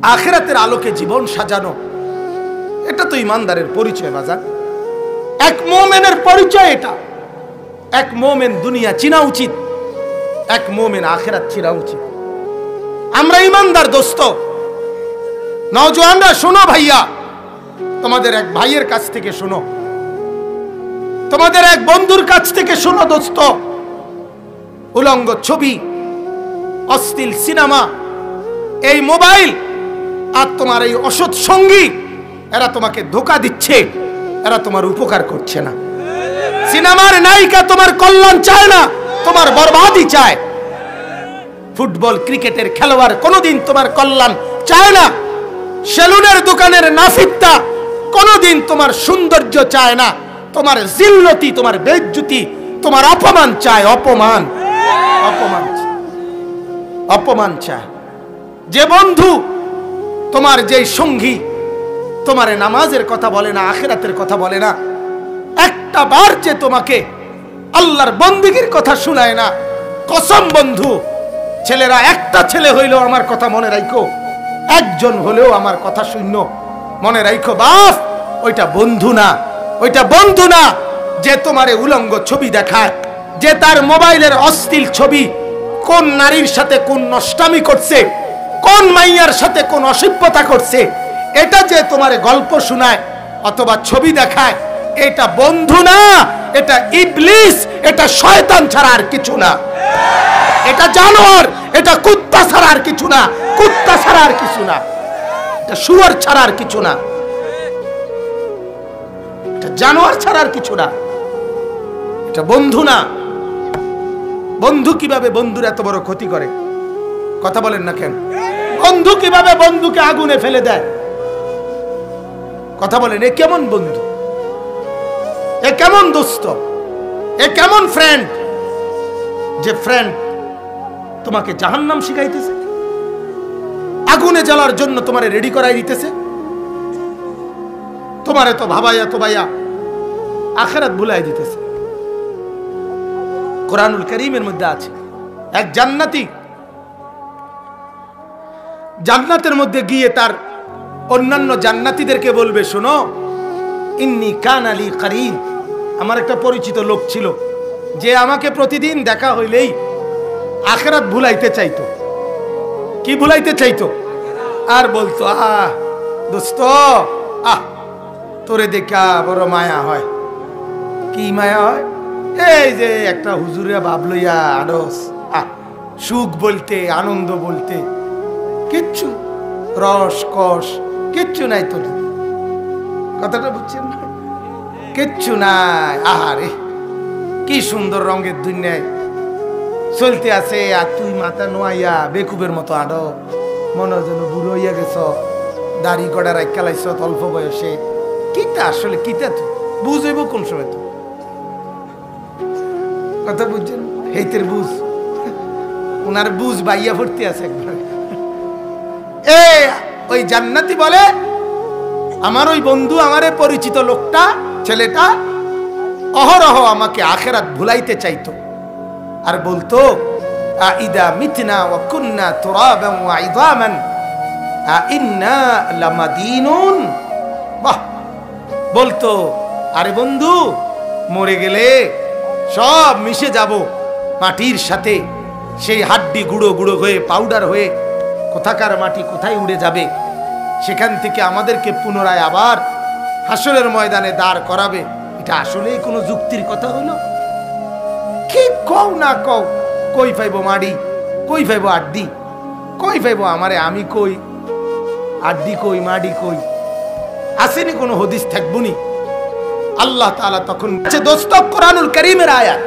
আখিরাতের আলোকে জীবন সাজানো, এটা তো ইমানদারের পরিচয় বাজার। এক মুমিনের পরিচয় এটা। এক মুমিন দুনিয়া চিনা উচিত, এক মুমিন আখিরাত চিনা উচিত। আমরা ইমানদার দোস্ত। নওজোয়ানরা শোনো ভাইয়া, তোমাদের এক ভাইয়ের কাছ থেকে শোনো, তোমাদের এক বন্ধুর কাছ থেকে শোনো দোস্ত। উলঙ্গ ছবি, অশ্লীল সিনেমা, এই মোবাইল আর তোমার এই অসৎ সঙ্গী, এরা তোমাকে ধোঁকা দিচ্ছে, এরা তোমার উপকার করছে না। সিনেমার নায়িকা তোমার কল্যাণ চায় না, তোমার বরবাদি চায়। ফুটবল ক্রিকেটের খেলোয়াড় কোনোদিন তোমার কল্যাণ চায় না। সেলুনের দোকানের নাফিকতা কোনোদিন তোমার সৌন্দর্য চায় না, তোমার জিল্লতি, তোমার বেইজ্জতি, তোমার অপমান চায়। অপমান, অপমান, অপমান চায়। যে বন্ধু, তোমার যেই সঙ্গী তোমার নামাজের কথা বলে না, আখিরাতের কথা বলে না, একটা বার যে তোমাকে আল্লাহর বন্দেগীর কথা শোনায় না, কসম বন্ধু, ছেলেরা একটা ছেলে হইলেও আমার কথা মনে রাখো, একজন হলেও আমার কথা শূন্য মনে রাখো বাপ, ওইটা বন্ধু না, ওইটা বন্ধু না। যে তোমারে উলঙ্গ ছবি দেখায়, যে তার মোবাইলের অশ্লীল ছবি, কোন নারীর সাথে কোন নষ্টামি করছে, কোন মাইয়ার সাথে কোন অসভ্যতা করছে, এটা যে তোমারে গল্প শোনায় অথবা ছবি দেখায়, এটা বন্ধু না, এটা ইবলিস, এটা শয়তান ছাড়া আর কিছু না। এটা জানোয়ার, এটা কুত্তা ছাড়া আর কিছু না, কুত্তা ছাড়া আর কিছু না, এটা শুয়োর ছাড়া আর কিছু না, এটা জানোয়ার ছাড়া আর কিছু না, এটা বন্ধু না। বন্ধু কিভাবে বন্ধুর এত বড় ক্ষতি করে, কথা বলেন না কেন? বন্ধু কিভাবে বন্ধুকে আগুনে ফেলে দেয়, কথা বলেন? এ কেমন বন্ধু, এ কেমন দোস্ত, এ কেমন ফ্রেন্ড, যে ফ্রেন্ড তোমাকে জাহান্নাম শিখাইতেছে, আগুনে জ্বালার জন্য তোমারে রেডি করাই দিতেছে, তোমারে তো ভাবাইয়া তো ভাইয়া আখিরাত ভুলাই দিতেছে। কোরআনুল কারীমের মধ্যে আছে এক জান্নাতি জান্নাতের মধ্যে গিয়ে তার অন্যান্য জান্নাতীদেরকে বলবে, শোনো, ইন্নী কানা লি কারীন, আমার একটা পরিচিত লোক ছিল যে আমাকে প্রতিদিন দেখা হইলেই আখিরাত ভুলাইতে চাইতো। কি ভুলাইতে চাইতো? আর বলতো, আহ দোস্ত, আহ তোরে দেখা বড় মায়া হয়। কি মায়া হয়? এই যে একটা হুজুরে বাপ লইয়া আড়স, সুখ বলতে, আনন্দ বলতে কিচ্ছু, রস কষ কিচ্ছু নাই তোর, কথাটা বুঝছেন না? কিচ্ছু নাই। আহারে কি সুন্দর রঙের দুনিয়ায় চলতে আছে, আর তুই মাথা নোয়াইয়া বেকুবের মতো আড়ো, মনে যেন বুড়ো হইয়া গেছ, দাড়ি কড়া রাখা লাইছ অল্প বয়সে। কিতা আসলে কিতা তো বুঝেব কোন সময়? তো কথা বুঝছেন? হেইতের বুঝ, ওনার বুঝ বাইয়া ভর্তি আছে একবার। ওই জান্নাতি বলে, আমার ওই বন্ধু, আমার পরিচিত লোকটা, ছেলেটা অহরহ আমাকে আখিরাত ভুলাইতে চাইতো, আর বলতো, আইদা মিতনা ওয়া কুন্না তুরাবান ওয়া ইযামান আইন্না লামাদিনুন। বাহ, বলতো, আরে বন্ধু, মরে গেলে সব মিশে যাব মাটির সাথে, সেই হাড্ডি গুঁড়ো গুঁড়ো হয়ে পাউডার হয়ে কোথাকার মাটি কোথায় উড়ে যাবে, সেখান থেকে আমাদেরকে পুনরায় আবার হাসরের ময়দানে দাঁড় করাবে। এটা আসলেই কোনো যুক্তির কথা হলো? কি কও না কও, কই পাইব মাড়ি, কই পাইব আড্ডি, কই পাইব আমারে, আমি কই, আড্ডি কই, মাডি কই? আসেনি কোনো হদিস থাকবনি। আল্লাহ তাআলা তখন দোস্ত, কোরআনুল কারীমের আয়াত,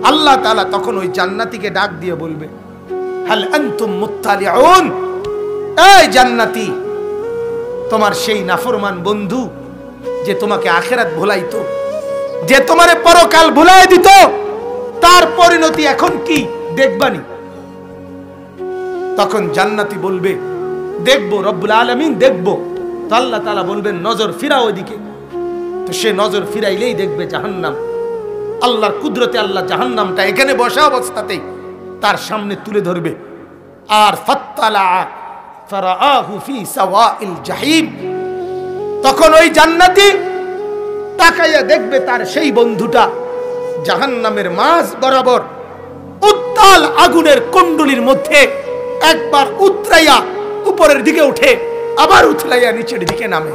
আল্লাহ তাআলা তখন ওই জান্নাতীকে ডাক দিয়ে বলবে, হাল আনতুম মুত্তালিউন, এই জান্নাতি, তোমার সেই নাফরমান বন্ধু যে তোমাকে আখিরাত ভুলাইতো, যে তোমারে পরকাল ভুলাই দিত, তার পরিণতি এখন কি দেখবানি? তখন জান্নাতি বলবে, দেখবো, রব্বুল আলামিন দেখবো। তো আল্লাহ তাআলা বলবেন, নজর ফিরাও ওইদিকে। তো সে নজর ফিরাইলেই দেখবে জাহান্নাম। আল্লাহর কুদরতে আল্লাহ জাহান্নামটা এখানে বসা অবস্থাতেই তার সামনে তুলে ধরবে। আর ফাত্তালা ফারাআহু ফি সাওয়াইল জাহিম। তখন ওই জান্নাতি তাকাইয়া দেখবে তার সেই বন্ধুটা জাহান্নামের মাঝ বরাবর উত্তাল আগুনের কুণ্ডলীর মধ্যে একবার উতরাইয়া উপরের দিকে উঠে আবার উতলাইয়া নিচের দিকে নামে।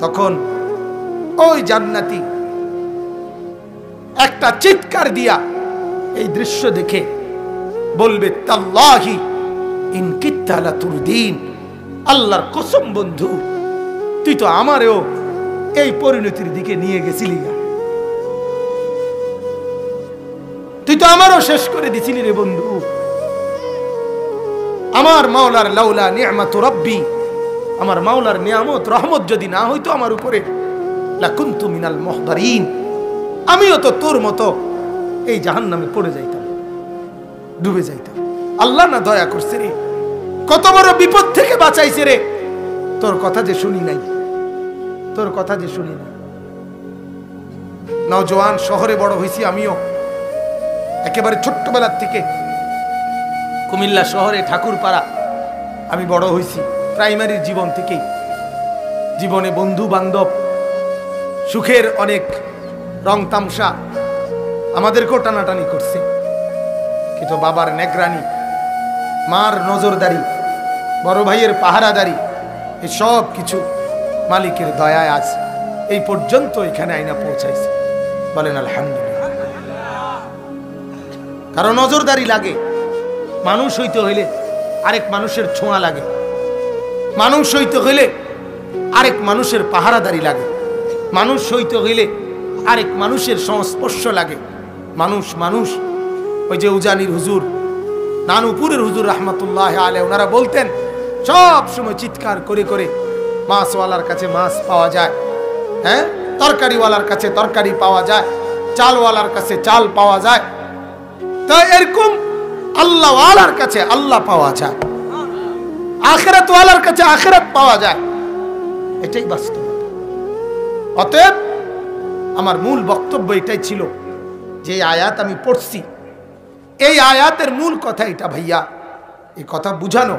তখন ওই জান্নাতি একটা চিৎকার দিয়া এই দৃশ্য দেখে বলবে তাল্লাহি ইন কিত্তা লাতুরদিন, আল্লাহর কসম বন্ধু তুই তো আমারেও এই পরিণতির দিকে নিয়ে গেছিলি, তুই তো আমারও শেষ করে দিছিলি রে বন্ধু। আমার মাওলার লাউলা নি'মাতু রাব্বি, আমার মাওলার নিয়ামত রহমত যদি না হইতো আমার উপরে, লাকুনতু মিনাল মুহদারিন, আমিও তো তোর মতো এই জাহান্নামে পড়ে যাইতাম, ডুবে যাইতাম। আল্লাহ না দয়া করছে রে, কত বড় বিপদ থেকে বাঁচাইছে রে। তোর কথা যে শুনি নাই, তোর কথা যে শুনি নাই। নওজোয়ান শহরে বড় হয়েছি আমিও, একেবারে ছোট্টবেলার থেকে কুমিল্লা শহরে ঠাকুরপাড়া আমি বড় হয়েছি। প্রাইমারির জীবন থেকেই জীবনে বন্ধু বান্ধব সুখের অনেক রং তামসা আমাদেরকেও টানাটানি করছে, কিন্তু বাবার নেগরানি, মার নজরদারি, বড় ভাইয়ের পাহারাদারি, এই সব কিছু মালিকের দয়ায় আজ এই পর্যন্ত এখানে আইনা পৌঁছাইছে। বলেন আলহামদুলিল্লাহ। কারণ নজরদারি লাগে, মানুষ হইতে হইলে আরেক মানুষের ছোঁয়া লাগে, মানুষ হইতে হইলে আরেক মানুষের পাহারাদারি লাগে, মানুষ হইতে হইলে আরেক মানুষের সংস্পর্শ লাগে। মানুষ মানুষ ওই যে উজানির হুজুর, নানুপুরের হুজুর রহমতুল্লাহ আলাইহি ওনারা বলতেন সব সময় চিৎকার করে করে, মাছওয়ালার কাছে মাছ পাওয়া যায়, হ্যাঁ, তরকারিওয়ালার কাছে তরকারি পাওয়া যায়, চালওয়ালার কাছে চাল পাওয়া যায়, তো এরকম আল্লাহওয়ালার কাছে আল্লাহ পাওয়া যায়, আখিরাতওয়ালার কাছে আখিরাত পাওয়া যায়। এটাই বাস্তব। অতএব আমার মূল বক্তব্য এটাই ছিল যে আয়াত আমি পড়ছি, এই আয়াতের মূল কথা এটা ভাইয়া, এই কথা বুঝানো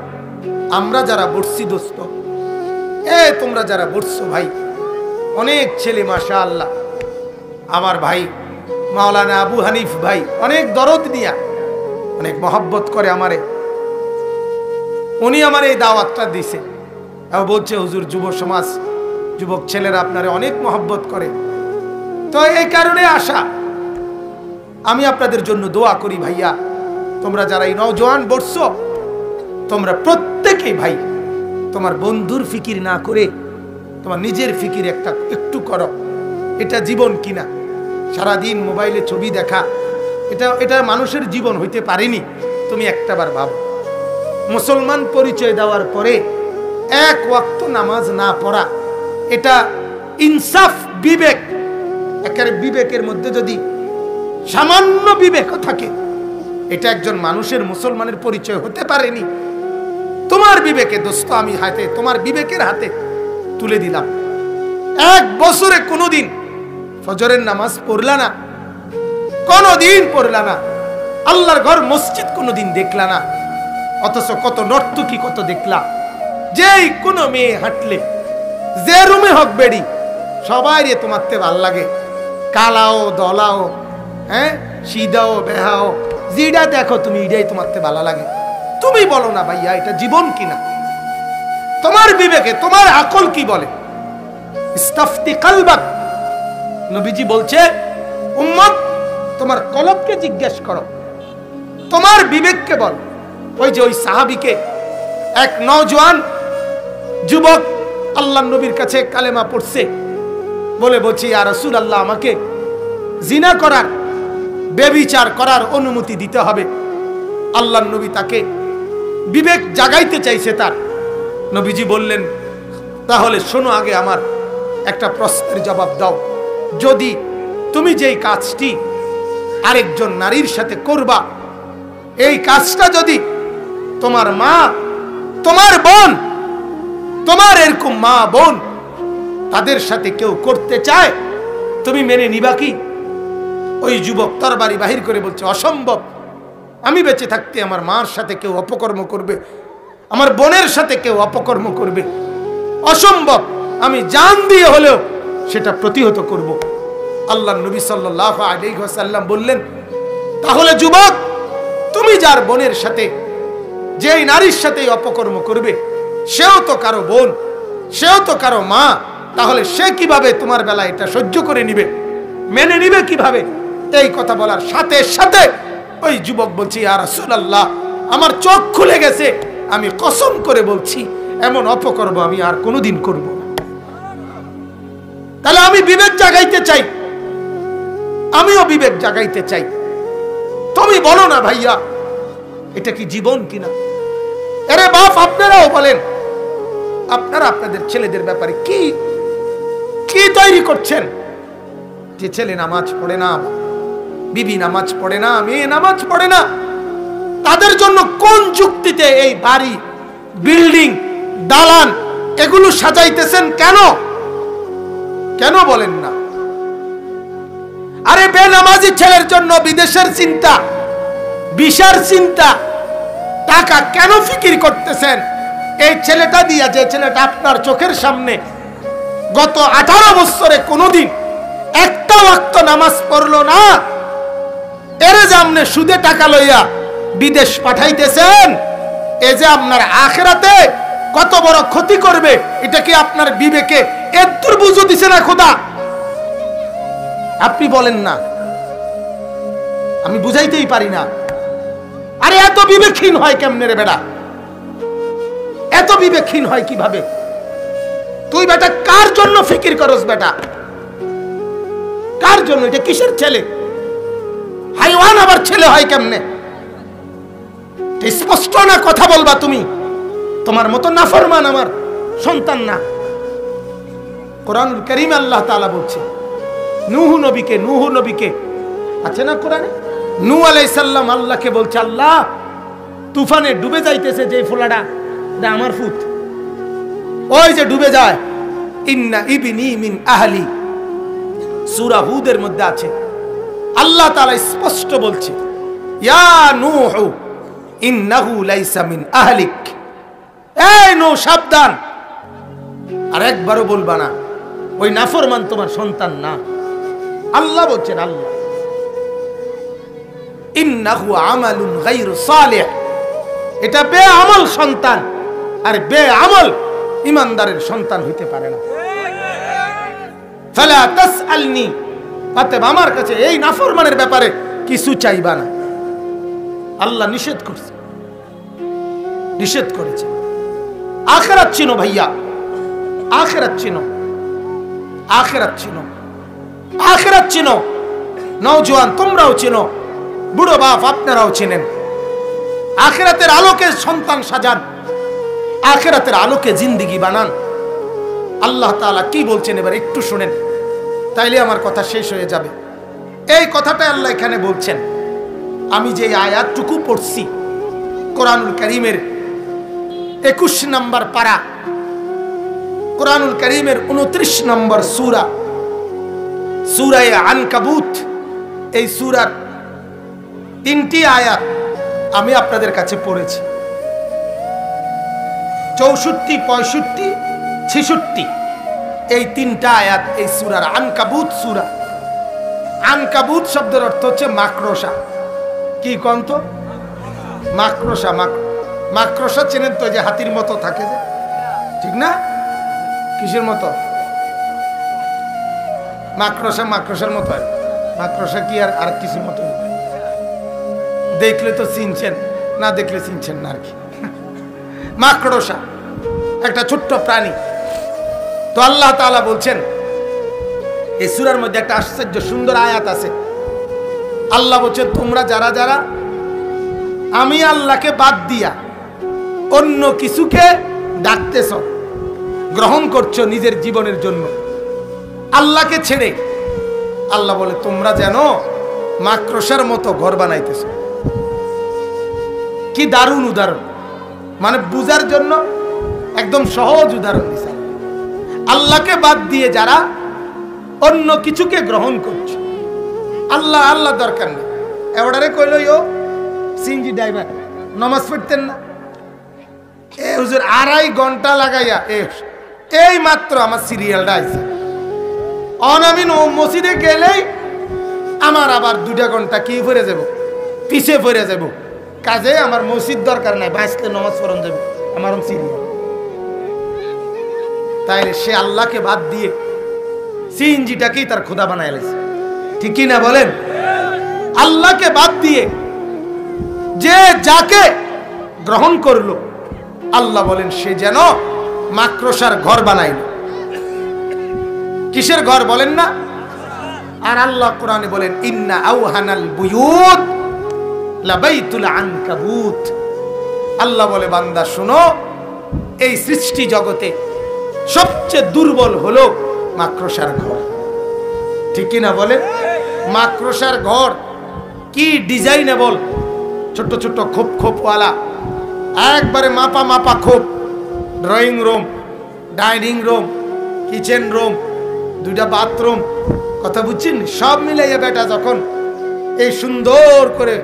আমরা যারা বসছি দোস্ত, তোমরা যারা বসছো ভাই, অনেক ছেলে মাশাআল্লাহ, আমার ভাই মাওলানা আবু হানিফ ভাই অনেক দরদ নিয়া অনেক মহব্বত করে আমারে, উনি আমার এই দাওয়াতটা দিছে, বলছে হুজুর যুব সমাজ, যুবক ছেলেরা আপনারে অনেক মহব্বত করে, তো এই কারণে আসা। আমি আপনাদের জন্য দোয়া করি ভাইয়া, তোমরা যারা এই নওজোয়ান বসছো, তোমরা প্রত্যেকেই ভাই তোমার বন্ধুর ফিকির না করে তোমার নিজের ফিকির একটু করো। এটা জীবন কিনা, সারাদিন মোবাইলে ছবি দেখা, এটা মানুষের জীবন হইতে পারেনি। তুমি একটাবার ভাবো, মুসলমান পরিচয় দেওয়ার পরে এক ওয়াক্ত নামাজ না পড়া, এটা ইনসাফ, বিবেক, একের বিবেকের মধ্যে যদি সামান্য বিবেক থাকে, এটা একজন মানুষের মুসলমানের পরিচয় হতে পারেনি। তোমার বিবেকে দোস্ত আমি হাতে, তোমার বিবেকের হাতে তুলে দিলাম, এক বছরে কোনোদিন ফজরের নামাজ পড়লা না, কোনোদিন পড়লা না, আল্লাহর ঘর মসজিদ কোনোদিন দেখলা না, অথচ কত নর্তকী কত দেখলা। যেই কোনো মেয়ে হাঁটলে, যে রুমে হোক বেড়ি, সবাই রে তোমারতে ভাল লাগে, কালাও দলাও, হ্যাঁ, সিদাও বেহাও, যেটা দেখো তুমি এটাই তোমারতে ভালো লাগে। তুমি বলো না ভাইয়া এটা জীবন কিনা, তোমার বিবেকে তোমার আকল কি বলে? ইস্তাফতি কলবাক, নবীজি বলছে উম্মত তোমার কলবকে জিজ্ঞেস করো, তোমার বিবেককে বল। ওই যে ওই সাহাবীকে এক নওজোয়ান যুবক আল্লাহর নবীর কাছে কালেমা পড়ছে, বলছে ইয়া রাসূলুল্লাহ, আমাকে জিনা করার, ব্যভিচার করার অনুমতি দিতে হবে। আল্লাহর নবী তাকে বিবেক জাগাইতে চাইছে তার। নবীজি বললেন তাহলে শোনো, আগে আমার একটা প্রশ্নের জবাব দাও, যদি তুমি যেই কাজটি আরেকজন নারীর সাথে করবা, এই কাজটা যদি তোমার মা, তোমার বোন, তোমার এরকম মা বোন তাদের সাথে কেউ করতে চায়, তুমি মেনে নিবা কি? ওই যুবক তরবারি বাহির করে বলছে অসম্ভব, আমি বেঁচে থাকতে আমার মার সাথে কেউ অপকর্ম করবে, আমার বোনের সাথে কেউ অপকর্ম করবে, অসম্ভব। আমি জান দিয়ে হলেও সেটা প্রতিহত করব। আল্লাহ নবী সাল্লাল্লাহু আলাইহি ওয়াসাল্লাম বললেন, তাহলে যুবক, তুমি যার বোনের সাথে, যেই নারীর সাথে অপকর্ম করবে, সেও তো কারো বোন, সেও তো কারো মা, তাহলে সে কিভাবে তোমার বেলায় এটা সহ্য করে নিবে, মেনে নিবে কিভাবে? এই কথা বলার সাথে সাথে ওই যুবক বলছে, ইয়া রাসূলুল্লাহ, আমার চোখ খুলে গেছে, আমি কসম করে বলছি এমন অপকর্ম আমি আর কোনোদিন করব না। তাহলে আমি বিবেক জাগাইতে চাই, আমিও বিবেক জাগাইতে চাই। তুমি বলো না ভাইয়া, এটা কি জীবন কিনা? আরে বাপ, আপনারাও বলেন, আপনারা আপনাদের ছেলেদের ব্যাপারে কি কি তৈরি করছেন? যে ছেলে নামাজ পড়ে না, বিবি নামাজ পড়ে না, মেয়ে নামাজ পড়ে না, তাদের জন্য কোন যুক্তিতে এই বাড়ি, বিল্ডিং, দালান এগুলো সাজাইতেছেন? কেন কেন বলেন না? আরে বেনামাজি ছেলের জন্য বিদেশের চিন্তা, বিশার চিন্তা, টাকা কেন ফিকির করতেছেন? এই ছেলেটা দিয়া, যে ছেলেটা আপনার চোখের সামনে গত 18 বছরে কোনোদিন একটা ওয়াক্ত নামাজ পড়লো না, এর যে আপনি সুদে টাকা লইয়া বিদেশ পাঠাইতেছেন, এ যে আপনার আখিরাতে কত বড় ক্ষতি করবে, এটা কি আপনার বিবেকে এত বুঝো দিছে না খোদা? আপনি বলেন না, আমি বুঝাইতেই পারি না। আরে এত বিবেকহীন হয় কেমনে রে বেটা? এত বিবেকহীন হয় কিভাবে? তুই বেটা কার জন্য ফিকির করস বেটা? কার জন্য? এটা কিসের ছেলে? হাইওয়ান আবার ছেলে হয় কেমনে? স্পষ্ট না কথা বলবা তুমি? তোমার মতো নাফরমান আমার সন্তান না। কোরআনুল কারীমে আল্লাহ তাআলা বলছে, নূহ নবীকে আছে না কোরআনে? নূহ আলাইহিস সালাম আল্লাহকে বলছে, আল্লাহ, তুফানে ডুবে যাইতেছে যে ফোলাটা, এটা আমার ফুত, ওই যে ডুবে যায়, ইন্না ইবনি মিন আহলি, সূরা হুদের মধ্যে আছে। আল্লাহ তাআলা স্পষ্ট বলছে, ইয়া নূহ ইন্নাহু লাইসা মিন আহলিক, এই নূহ সাবধান, আর একবারও বলবা না ওই নাফরমান তোমার সন্তান না। আল্লাহ বলছেন, আল্লাহ, ইন্নাহু আমালুন গায়রু সালিহ, এটা বেআমল সন্তান, আর বেআমল ইমানদারের সন্তান হইতে পারে না। ফালা তাসআলনি, অতএব আমার কাছে এই নাফরমানের ব্যাপারে কিছু চাইবা না। আল্লাহ নিষেধ করছে, নিষেধ করেছে। আখিরাত চিনো ভাইয়া, আখিরাত চিনো, আখিরাত চিনো, আখিরাত চিনো। নওজোয়ান তোমরাও চিনো, বুড়ো বাপ আপনারাও চিনেন। আখিরাতের আলোকে সন্তান সাজান, আখিরাতের আলোকে জিন্দেগি বানান। আল্লাহ তাআলা কি বলছেন এবার একটু শুনেন, তাইলে আমার কথা শেষ হয়ে যাবে। এই কথাটা আল্লাহ এখানে বলছেন। আমি যে আয়াতটুকু পড়ছি কোরআনুল কারীমের 21 নম্বর পারা, কোরআনুল কারীমের 29 নম্বর সূরা, সূরা আনকাবুত, এই সূরার 3টি আয়াত আমি আপনাদের কাছে পড়েছি। 64, 65, 66 এই 3টা আয়াত এই সূরার আনকাবুত সূরা। আনকাবুত শব্দের অর্থ হচ্ছে মাকড়সা। কি কোন তো? মাকড়সা। মাকড়সা চেনেন তো, যে হাতির মতো থাকে, যে ঠিক না? কিসের মতো? মাকড়সা মাকড়সার মতো। আর মাকড়সা কি আর কিছুর মতো? দেখলে তো চিনছেন, না দেখলে চিনছেন না আর কি। মাকড়সা একটা ছোট্ট প্রাণী। তো আল্লাহ তাআলা বলছেন, এই সূরার মধ্যে একটা আশ্চর্য সুন্দর আয়াত আছে। আল্লাহ বলছেন, তোমরা যারা যারা আমি আল্লাহকে বাদ দিয়া অন্য কিছুকে ডাকতেছ, গ্রহণ করছো নিজের জীবনের জন্য, আল্লাহকে ছেড়ে, আল্লাহ বলে তোমরা যেন মাকড়সার মতো ঘর বানাইতেছ। কি দারুণ উদাহরণ, মানে বুঝার জন্য একদম সহজ উদাহরণ দিছে। আল্লাহকে বাদ দিয়ে যারা অন্য কিছুকে গ্রহণ করছে, আল্লাহ আল্লাহ দরকার নেই, এবারে কইল ও সিএনজি ড্রাইভার নামাজ পড়তেন না? এ হুজুর 2.5 ঘন্টা লাগাইয়া এই মাত্র আমার সিরিয়ালটা আইছে। আমি মসজিদে গেলেই আমার আবার 2 ঘন্টা কি পড়ে যাব, পিছিয়ে পড়ে যাব। কাজে আমার মসজিদ দরকার নাই, বাঁচলে নামাজ পড়ন যাব আমার সিরিয়াল। তাইলে সে আল্লাহকে বাদ দিয়ে সিএনজিটাকেই তার খোদা বানায় লেছে, ঠিকই না বলেন? আল্লাহকে বাদ দিয়ে যে যাকে গ্রহণ করলো, আল্লাহ বলেন সে যেন মাকড়সার ঘর বানাইল। কিসের ঘর বলেন না? আর আল্লাহ কোরআনে বলেন ইন্না আওহানাল বুয়ুত লাবাইতুল আনকাবুত। আল্লাহ বলে বান্দা শুনো, এই সৃষ্টি জগতে সবচেয়ে দুর্বল হলো মাকড়সার ঘর, ঠিক কি না বলেন? মাকড়সার ঘর কি ডিজাইনেবল, ছোট ছোট খোপ খোপওয়ালা, একবারে মাপা মাপা খোপ, drawing room, dining room, kitchen room, 2টা বাথরুম, কথা বুঝছেন? সব মিলাইয়া বেটা যখন এই সুন্দর করে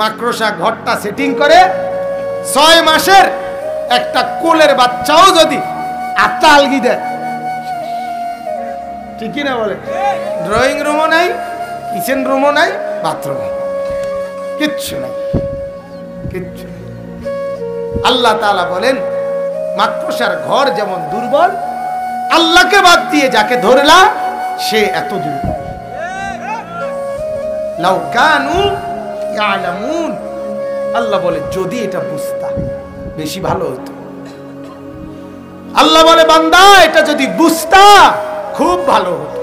মাকড়সা ঘরটা সেটিং করে, 6 মাসের একটা কোলের বাচ্চাও যদি আটটা আলগি দেয়, ঠিকই না বলে? ড্রয়িং রুমও নাই, কিচেন রুমও নাই, বাথরুম কিচ্ছু নাই, কিচ্ছু। আল্লাহ তাআলা বলেন মাকড়সার ঘর যেমন দুর্বল, আল্লাহকে বাদ দিয়ে যাকে ধরলা সে এত দুর্বল। লাউ কানু ইয়ালামুন, আল্লাহ বলে যদি এটা বুঝতা বেশি ভালো হতো। আল্লাহ বলে বান্দা এটা যদি বুঝতা খুব ভালো হতো।